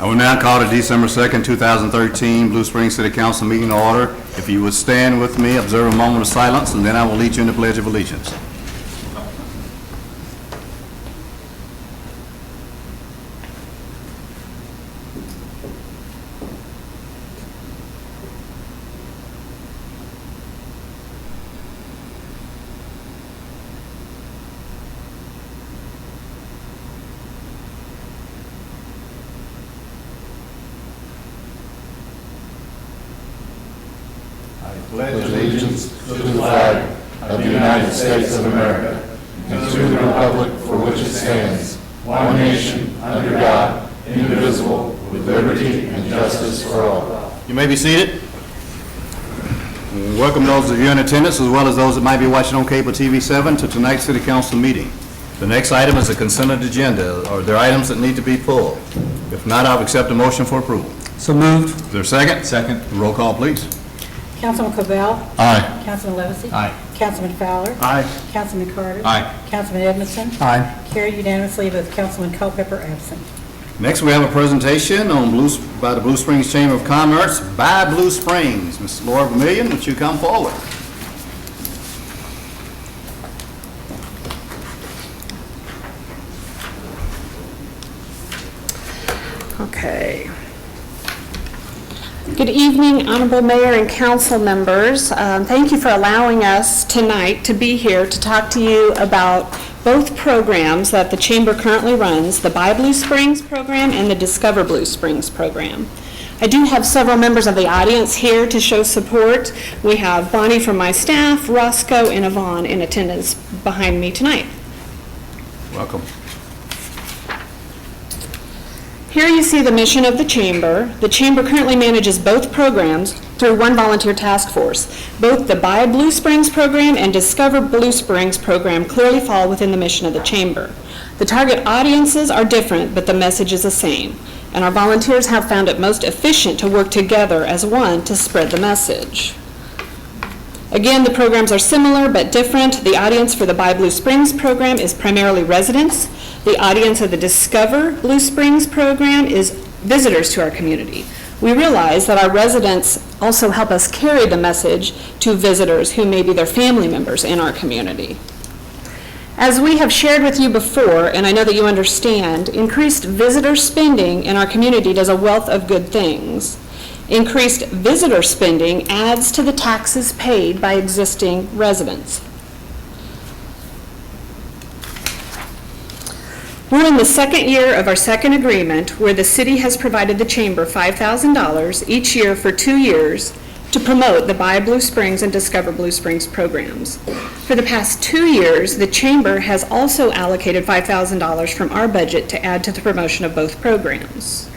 I will now call the December 2nd, 2013 Blue Springs City Council meeting to order. If you would stand with me, observe a moment of silence, and then I will lead you in the Pledge of Allegiance. Pledge allegiance to the flag of the United States of America and to the republic for which it stands, one nation, under God, indivisible, with liberty and justice for all. You may be seated. Welcome those of you in attendance as well as those that might be watching on cable TV 7 to tonight's City Council meeting. The next item is the consent agenda. Are there items that need to be pulled? If not, I'll accept a motion for approval. So moved. Is there a second? Second. Roll call, please. Councilman Cavell. Aye. Councilman Levesey. Aye. Councilman Fowler. Aye. Councilman Carter. Aye. Councilman Edmondson. Aye. Carried unanimously with Councilman Culpepper absent. Next, we have a presentation on by the Blue Springs Chamber of Commerce by Blue Springs. Ms. Laura Vermillion, would you come forward? Okay. Good evening, Honorable Mayor and Council members. Thank you for allowing us tonight to be here to talk to you about both programs that the Chamber currently runs, the Buy Blue Springs program and the Discover Blue Springs program. I do have several members of the audience here to show support. We have Bonnie from my staff, Roscoe, and Yvonne in attendance behind me tonight. Welcome. Here you see the mission of the Chamber. The Chamber currently manages both programs through one volunteer task force. Both the Buy Blue Springs program and Discover Blue Springs program clearly fall within the mission of the Chamber. The target audiences are different, but the message is the same, and our volunteers have found it most efficient to work together as one to spread the message. Again, the programs are similar but different. The audience for the Buy Blue Springs program is primarily residents. The audience of the Discover Blue Springs program is visitors to our community. We realize that our residents also help us carry the message to visitors who may be their family members in our community. As we have shared with you before, and I know that you understand, increased visitor spending in our community does a wealth of good things. Increased visitor spending adds to the taxes paid by existing residents. We're in the second year of our second agreement where the city has provided the Chamber $5,000 each year for 2 years to promote the Buy Blue Springs and Discover Blue Springs programs. For the past 2 years, the Chamber has also allocated $5,000 from our budget to add to the promotion of both programs.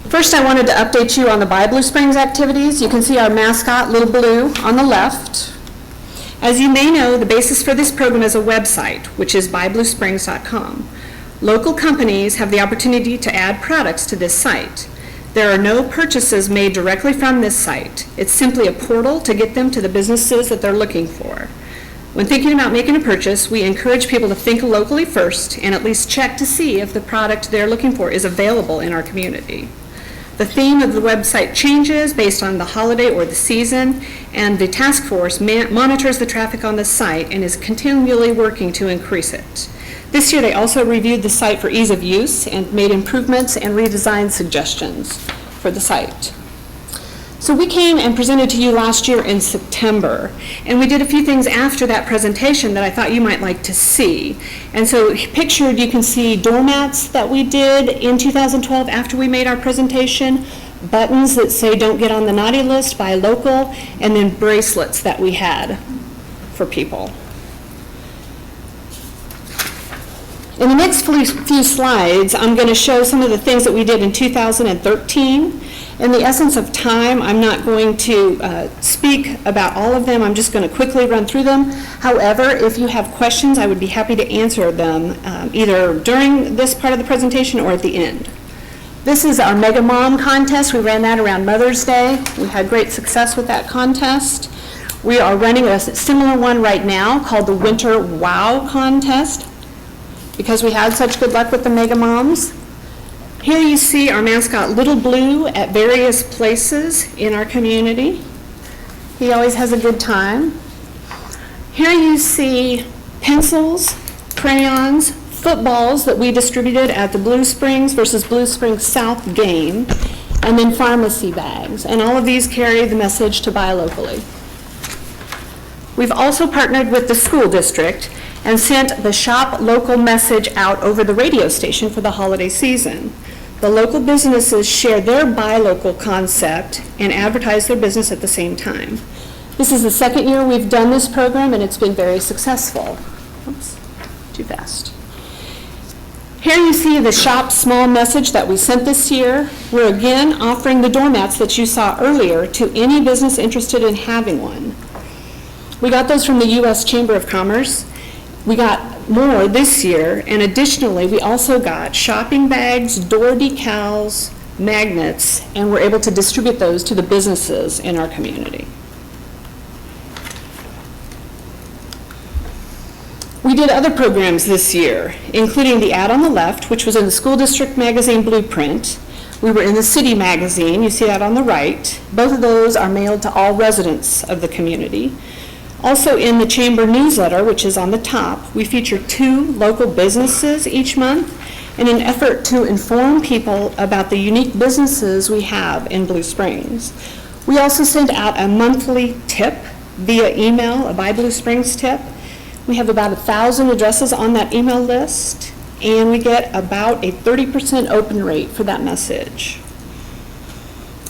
First, I wanted to update you on the Buy Blue Springs activities. You can see our mascot, Little Blue, on the left. As you may know, the basis for this program is a website, which is buybluesprings.com. Local companies have the opportunity to add products to this site. There are no purchases made directly from this site. It's simply a portal to get them to the businesses that they're looking for. When thinking about making a purchase, we encourage people to think locally first and at least check to see if the product they're looking for is available in our community. The theme of the website changes based on the holiday or the season, and the task force monitors the traffic on the site and is continually working to increase it. This year, they also reviewed the site for ease of use and made improvements and redesign suggestions for the site. So we came and presented to you last year in September, and we did a few things after that presentation that I thought you might like to see. And so pictured, you can see doormats that we did in 2012 after we made our presentation, buttons that say "Don't get on the naughty list, buy local," and then bracelets that we had for people. In the next few slides, I'm going to show some of the things that we did in 2013. In the essence of time, I'm not going to speak about all of them. I'm just going to quickly run through them. However, if you have questions, I would be happy to answer them either during this part of the presentation or at the end. This is our Mega Mom contest. We ran that around Mother's Day. We had great success with that contest. We are running a similar one right now called the Winter Wow contest. because we had such good luck with the Mega Moms. Here you see our mascot, Little Blue, at various places in our community. He always has a good time. Here you see pencils, crayons, footballs that we distributed at the Blue Springs versus Blue Springs South game, and then pharmacy bags. And all of these carry the message to buy locally. We've also partnered with the school district and sent the Shop Local message out over the radio station for the holiday season. The local businesses share their buy local concept and advertise their business at the same time. This is the second year we've done this program, and it's been very successful. Oops, too fast. Here you see the Shop Small message that we sent this year. We're again offering the doormats that you saw earlier to any business interested in having one. We got those from the U.S. Chamber of Commerce. We got more this year, and additionally, we also got shopping bags, door decals, magnets, and we're able to distribute those to the businesses in our community. We did other programs this year, including the ad on the left, which was in the School District Magazine Blueprint. We were in the City Magazine, you see that on the right. Both of those are mailed to all residents of the community. Also in the Chamber newsletter, which is on the top, we feature 2 local businesses each month in an effort to inform people about the unique businesses we have in Blue Springs. We also send out a monthly tip via email, a Buy Blue Springs tip. We have about 1,000 addresses on that email list, and we get about a 30% open rate for that message.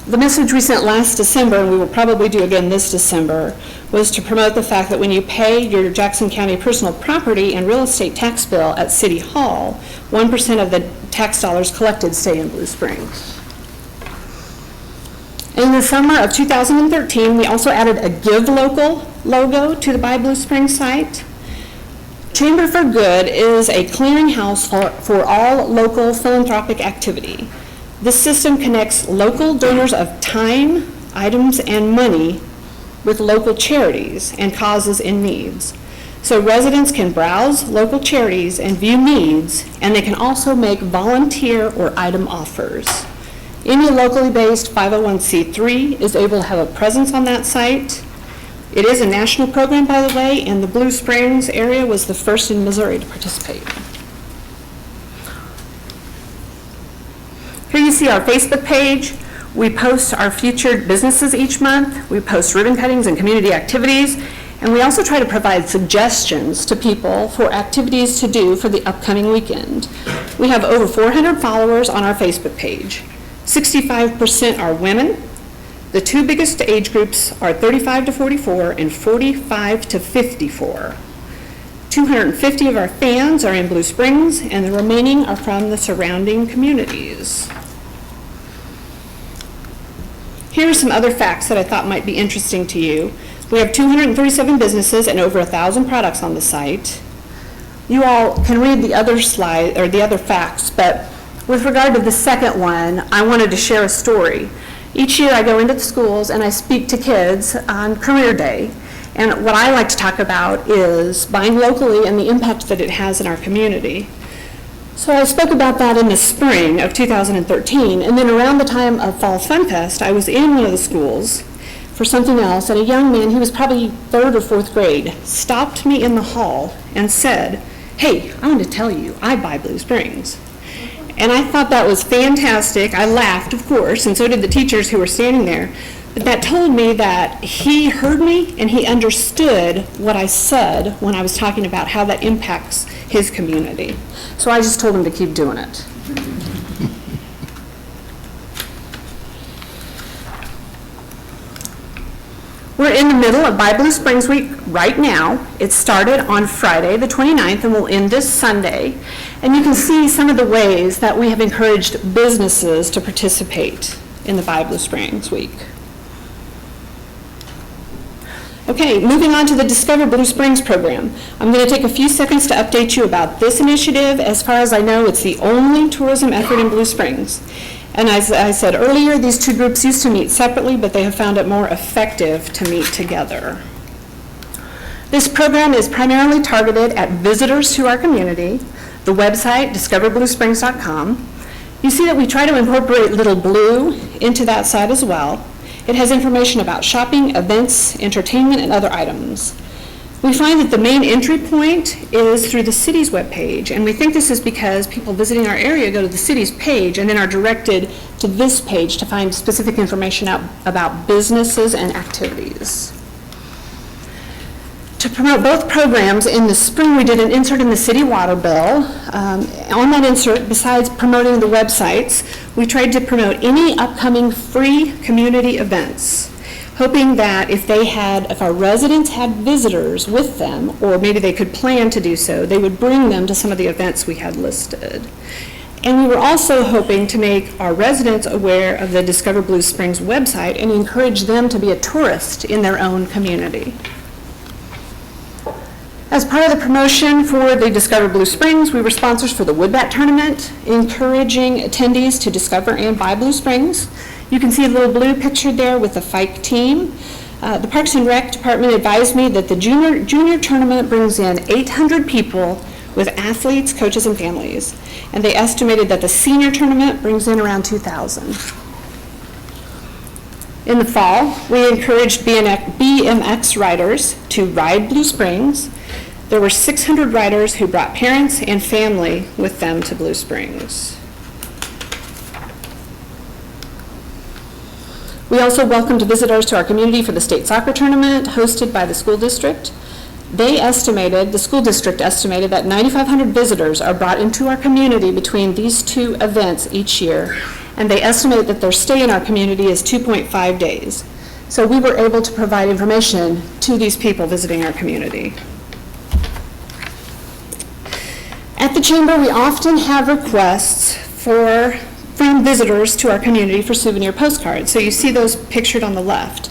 The message we sent last December, and we will probably do again this December, was to promote the fact that when you pay your Jackson County personal property and real estate tax bill at City Hall, 1% of the tax dollars collected stay in Blue Springs. In the summer of 2013, we also added a Give Local logo to the Buy Blue Springs site. Chamber for Good is a clearinghouse for all local philanthropic activity. This system connects local donors of time, items, and money with local charities and causes and needs. So residents can browse local charities and view needs, and they can also make volunteer or item offers. Any locally based 501c3 is able to have a presence on that site. It is a national program, by the way, and the Blue Springs area was the first in Missouri to participate. Here you see our Facebook page. We post our featured businesses each month. We post ribbon cuttings and community activities, and we also try to provide suggestions to people for activities to do for the upcoming weekend. We have over 400 followers on our Facebook page. 65% are women. The 2 biggest age groups are 35 to 44 and 45 to 54. 250 of our fans are in Blue Springs, and the remaining are from the surrounding communities. Here are some other facts that I thought might be interesting to you. We have 237 businesses and over 1,000 products on the site. You all can read the other slide or the other facts, but with regard to the second one, I wanted to share a story. Each year I go into the schools and I speak to kids on Career Day, and what I like to talk about is buying locally and the impact that it has in our community. So I spoke about that in the spring of 2013, and then around the time of Fall Fun Fest, I was in one of the schools for something else, and a young man, he was probably 3rd or 4th grade, stopped me in the hall and said, "Hey, I want to tell you, I buy Blue Springs." And I thought that was fantastic. I laughed, of course, and so did the teachers who were standing there. But that told me that he heard me and he understood what I said when I was talking about how that impacts his community. So I just told him to keep doing it. We're in the middle of Buy Blue Springs Week right now. It started on Friday, the 29th, and will end this Sunday. And you can see some of the ways that we have encouraged businesses to participate in the Buy Blue Springs Week. Okay, moving on to the Discover Blue Springs program. I'm going to take a few seconds to update you about this initiative. As far as I know, it's the only tourism effort in Blue Springs. And as I said earlier, these 2 groups used to meet separately, but they have found it more effective to meet together. This program is primarily targeted at visitors to our community, the website, discoverbluesprings.com. You see that we try to incorporate Little Blue into that site as well. It has information about shopping, events, entertainment, and other items. We find that the main entry point is through the city's webpage, and we think this is because people visiting our area go to the city's page and then are directed to this page to find specific information out about businesses and activities. To promote both programs, in the spring we did an insert in the city water bill. On that insert, besides promoting the websites, we tried to promote any upcoming free community events, hoping that if our residents had visitors with them, or maybe they could plan to do so, they would bring them to some of the events we had listed. And we were also hoping to make our residents aware of the Discover Blue Springs website and encourage them to be a tourist in their own community. As part of the promotion for the Discover Blue Springs, we were sponsors for the Woodbat Tournament, encouraging attendees to discover and buy Blue Springs. You can see a Little Blue pictured there with the Fike team. The Parks and Rec Department advised me that the junior tournament brings in 800 people with athletes, coaches, and families. And they estimated that the senior tournament brings in around 2,000. In the fall, we encouraged BMX riders to ride Blue Springs. There were 600 riders who brought parents and family with them to Blue Springs. We also welcomed visitors to our community for the state soccer tournament hosted by the school district. The school district estimated that 9,500 visitors are brought into our community between these two events each year, and they estimate that their stay in our community is 2.5 days. So we were able to provide information to these people visiting our community. At the Chamber, we often have requests from visitors to our community for souvenir postcards. So you see those pictured on the left.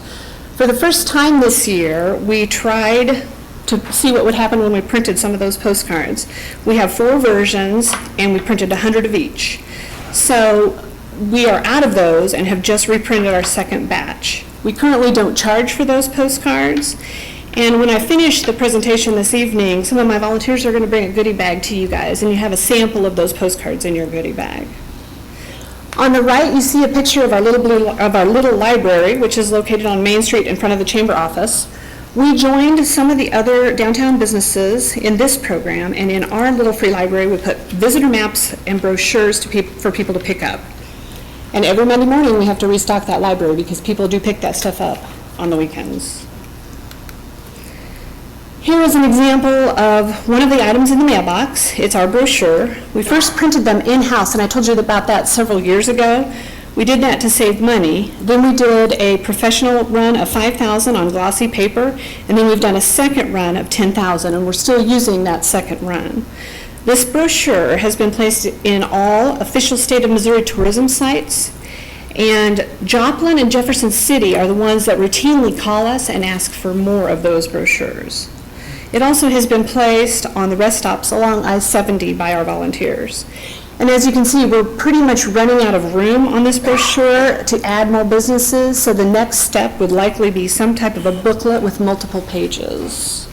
For the first time this year, we tried to see what would happen when we printed some of those postcards. We have 4 versions, and we printed 100 of each. So we are out of those and have just reprinted our second batch. We currently don't charge for those postcards. And when I finish the presentation this evening, some of my volunteers are going to bring a goodie bag to you guys, and you have a sample of those postcards in your goodie bag. On the right, you see a picture of our little library, which is located on Main Street in front of the Chamber office. We joined some of the other downtown businesses in this program, and in our little free library, we put visitor maps and brochures for people to pick up. And every Monday morning, we have to restock that library because people do pick that stuff up on the weekends. Here is an example of one of the items in the mailbox. It's our brochure. We first printed them in-house, and I told you about that several years ago. We did that to save money. Then we did a professional run of 5,000 on glossy paper, and then we've done a second run of 10,000, and we're still using that second run. This brochure has been placed in all official state of Missouri tourism sites, and Joplin and Jefferson City are the ones that routinely call us and ask for more of those brochures. It also has been placed on the rest stops along I-70 by our volunteers. And as you can see, we're pretty much running out of room on this brochure to add more businesses, so the next step would likely be some type of a booklet with multiple pages.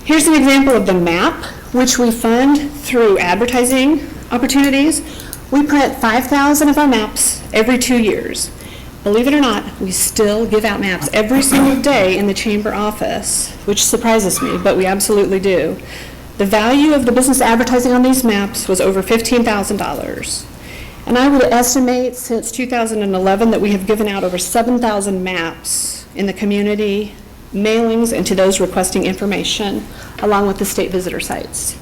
Here's an example of the map, which we fund through advertising opportunities. We print 5,000 of our maps every 2 years. Believe it or not, we still give out maps every single day in the Chamber office, which surprises me, but we absolutely do. The value of the business advertising on these maps was over $15,000. And I would estimate since 2011 that we have given out over 7,000 maps in the community, mailings, and to those requesting information, along with the state visitor sites.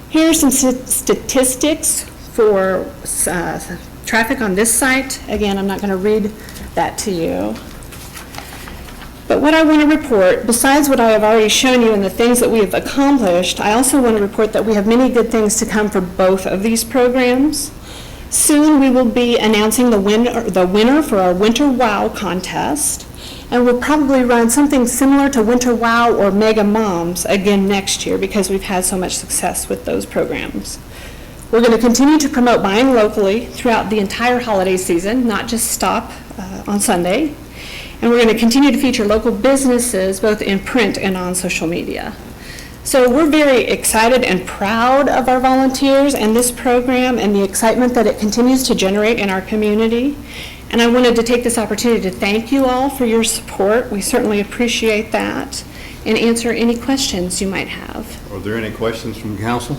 Here are some statistics for traffic on this site. Again, I'm not going to read that to you. But what I want to report, besides what I have already shown you and the things that we have accomplished, I also want to report that we have many good things to come for both of these programs. Soon we will be announcing the winner for our Winter WOW contest, and we'll probably run something similar to Winter WOW or Mega Moms again next year because we've had so much success with those programs. We're going to continue to promote buying locally throughout the entire holiday season, not just stop on Sunday. And we're going to continue to feature local businesses both in print and on social media. So we're very excited and proud of our volunteers and this program and the excitement that it continues to generate in our community. And I wanted to take this opportunity to thank you all for your support. We certainly appreciate that, and answer any questions you might have. Are there any questions from council?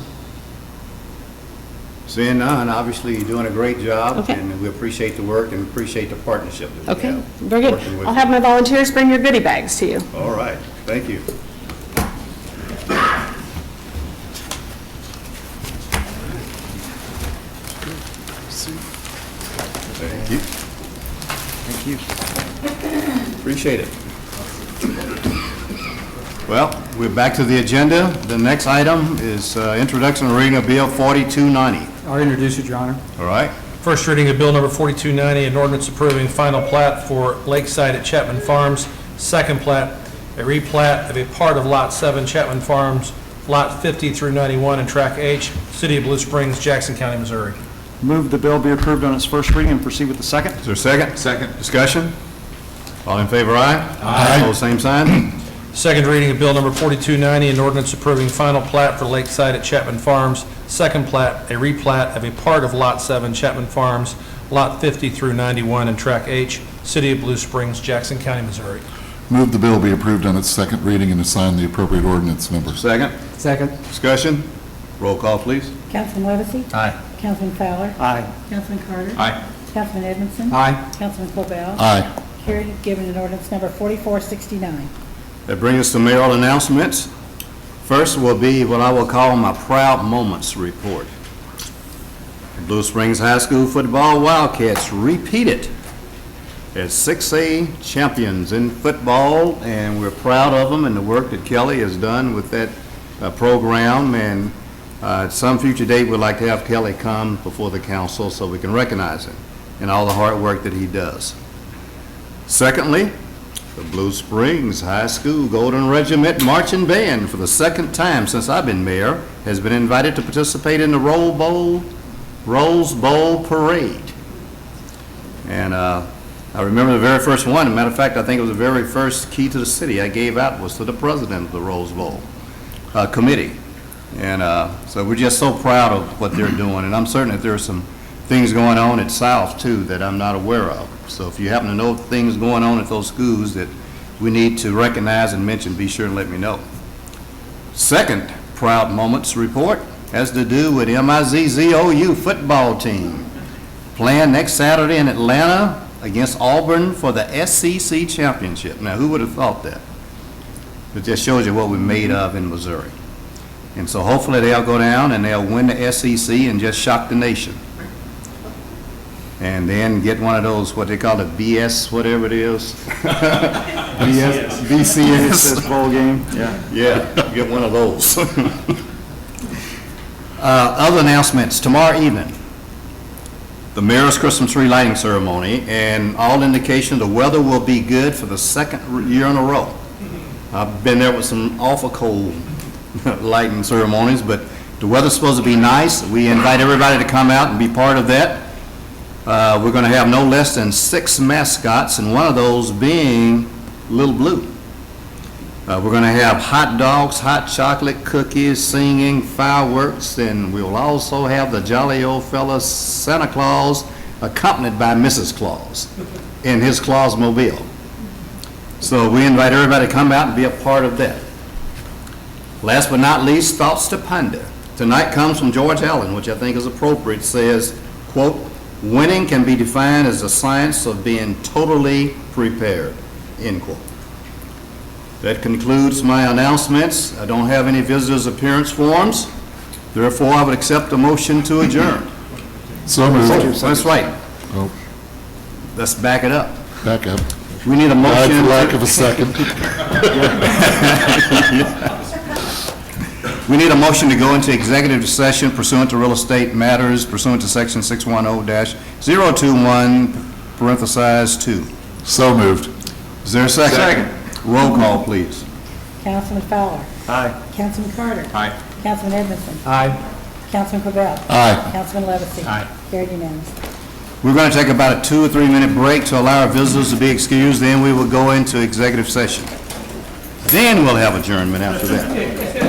Seeing none, obviously you're doing a great job. Okay. And we appreciate the work and appreciate the partnership that we Okay, have. very good. working with I'll you. have my volunteers bring your goodie bags to you. All right, thank you. Thank you. Thank you. Appreciate it. Well, we're back to the agenda. The next item is introduction and reading of Bill 4290. I'll introduce it, Your Honor. All right? First reading of Bill Number 4290, an ordinance approving final plat for Lakeside at Chapman Farms. Second plat, a replat of a part of Lot 7 Chapman Farms, Lot 50 through 91 in Track H, City of Blue Springs, Jackson County, Missouri. Move the bill be approved on its first reading and proceed with the second. Is there a second? Second. Discussion? All in favor, aye? Aye. Opposed, same sign? Second reading of Bill Number 4290, an ordinance approving final plat for Lakeside at Chapman Farms. Second plat, a replat of a part of Lot 7 Chapman Farms, Lot 50 through 91 in Track H, City of Blue Springs, Jackson County, Missouri. Move the bill be approved on its second reading and assign the appropriate ordinance number. Second? Second. Discussion? Roll call, please. Councilman Levesey? Aye. Councilman Fowler? Aye. Councilman Carter? Aye. Councilman Edmondson? Aye. Councilman Cobell? Aye. Carried, given an ordinance number 4469. That brings us to mayoral announcements. First will be what I will call my proud moments report. The Blue Springs High School football Wildcats repeated as 6A champions in football, and we're proud of them and the work that Kelly has done with that program. And at some future date, we'd like to have Kelly come before the council so we can recognize him and all the hard work that he does. Secondly, the Blue Springs High School Golden Regiment Marching Band, for the second time since I've been mayor, has been invited to participate in the Rose Bowl Parade. And I remember the very first one. As a matter of fact, I think it was the very first key to the city I gave out was to the president of the Rose Bowl committee. And so we're just so proud of what they're doing. And I'm certain that there are some things going on at South, too, that I'm not aware of. So if you happen to know things going on at those schools that we need to recognize and mention, be sure and let me know. Second proud moments report has to do with MIZZOU football team playing next Saturday in Atlanta against Auburn for the SEC championship. Now, who would have thought that? It just shows you what we're made of in Missouri. And so hopefully they'll go down and they'll win the SEC and just shock the nation. And then get one of those, what they call the BS, whatever it is. BCS bowl game. Yeah. Yeah, get one of those. Other announcements, tomorrow evening, the mayor's Christmas tree lighting ceremony, and all indication the weather will be good for the second year in a row. I've been there with some awful cold lighting ceremonies, but the weather's supposed to be nice. We invite everybody to come out and be part of that. We're going to have no less than 6 mascots, and one of those being Little Blue. We're going to have hot dogs, hot chocolate, cookies, singing, fireworks, and we'll also have the jolly old fella Santa Claus accompanied by Mrs. Claus in his Clausmobile. So we invite everybody to come out and be a part of that. Last but not least, thoughts to ponder. Tonight comes from George Allen, which I think is appropriate. Says, quote, "Winning can be defined as the science of being totally prepared," end quote. That concludes my announcements. I don't have any visitors' appearance forms. Therefore, I would accept a motion to adjourn. So moved. That's right. Oh, Let's back it up. back up. We need a Died motion. for lack of a second. We need a motion to go into executive session pursuant to real estate matters pursuant to section 610-021, parentheses 2. So moved. Is there a second? Second. Roll call, please. Councilman Fowler? Aye. Councilman Carter? Aye. Councilman Edmondson? Aye. Councilman Cobell? Aye. Councilman Levesey? Aye. Carried unanimously. We're going to take about a 2 or 3 minute break to allow our visitors to be excused, then we will go into executive session. Then we'll have adjournment after that.